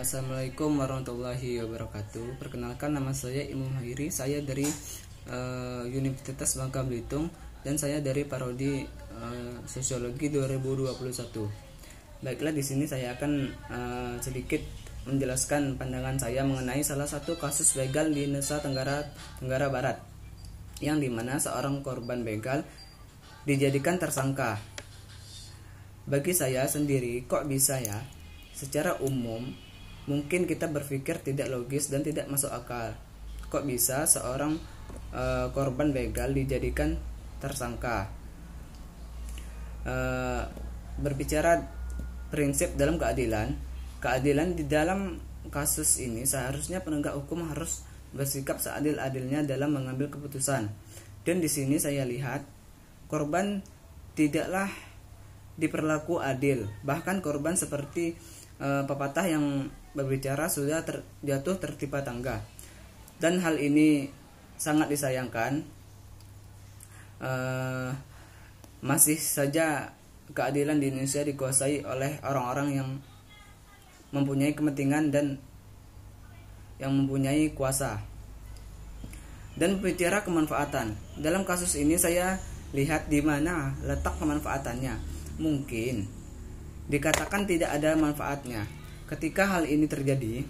Assalamualaikum warahmatullahi wabarakatuh. Perkenalkan, nama saya Imam Hairi. Saya dari Universitas Bangka Belitung dan saya dari Prodi Sosiologi 2021. Baiklah, di sini saya akan sedikit menjelaskan pandangan saya mengenai salah satu kasus begal di Nusa Tenggara Barat, yang dimana seorang korban begal dijadikan tersangka. Bagi saya sendiri, kok bisa ya? Secara umum mungkin kita berpikir tidak logis dan tidak masuk akal. Kok bisa seorang korban begal dijadikan tersangka? Berbicara prinsip dalam keadilan di dalam kasus ini seharusnya penegak hukum harus bersikap seadil-adilnya dalam mengambil keputusan. Dan di sini saya lihat korban tidaklah diperlaku adil. Bahkan korban seperti pepatah yang berbicara sudah jatuh tertimpa tangga. Dan hal ini sangat disayangkan. Masih saja keadilan di Indonesia dikuasai oleh orang-orang yang mempunyai kepentingan dan yang mempunyai kuasa. Dan bicara kemanfaatan, dalam kasus ini saya lihat di mana letak kemanfaatannya. Mungkin dikatakan tidak ada manfaatnya. Ketika hal ini terjadi,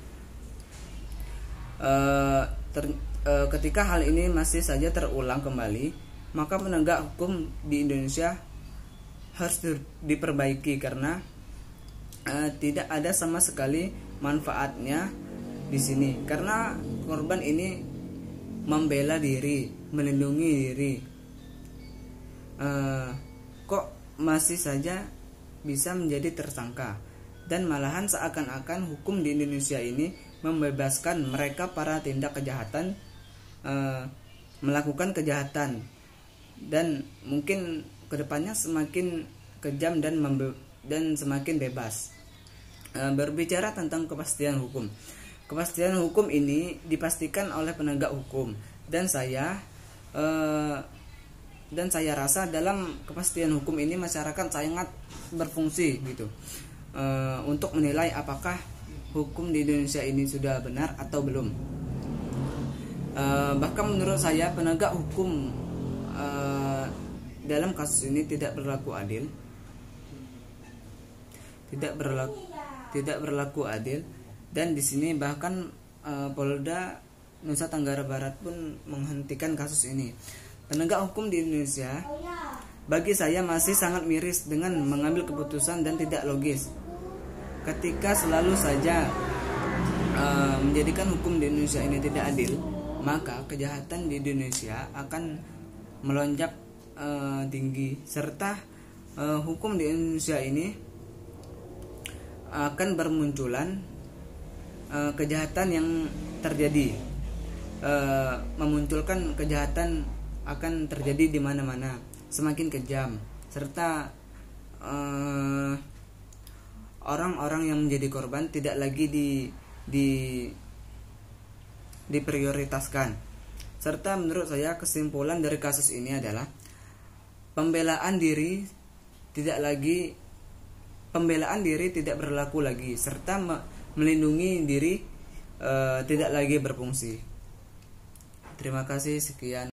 ketika hal ini masih saja terulang kembali, maka penegak hukum di Indonesia harus diperbaiki karena tidak ada sama sekali manfaatnya di sini. Karena korban ini membela diri, melindungi diri, kok masih saja bisa menjadi tersangka. Dan malahan seakan-akan hukum di Indonesia ini membebaskan mereka para tindak kejahatan, melakukan kejahatan, dan mungkin kedepannya semakin kejam dan semakin bebas. Berbicara tentang kepastian hukum ini dipastikan oleh penegak hukum, dan saya rasa dalam kepastian hukum ini masyarakat sangat berfungsi gitu, untuk menilai apakah hukum di Indonesia ini sudah benar atau belum. Bahkan menurut saya penegak hukum dalam kasus ini tidak berlaku adil, dan di sini bahkan Polda Nusa Tenggara Barat pun menghentikan kasus ini. Penegak hukum di Indonesia bagi saya masih sangat miris dengan mengambil keputusan dan tidak logis. Ketika selalu saja menjadikan hukum di Indonesia ini tidak adil, maka kejahatan di Indonesia akan melonjak tinggi, serta hukum di Indonesia ini akan bermunculan kejahatan yang terjadi, memunculkan kejahatan akan terjadi di mana-mana, semakin kejam, serta orang-orang yang menjadi korban tidak lagi diprioritaskan. Serta menurut saya kesimpulan dari kasus ini adalah pembelaan diri tidak berlaku lagi, serta melindungi diri tidak lagi berfungsi. Terima kasih, sekian.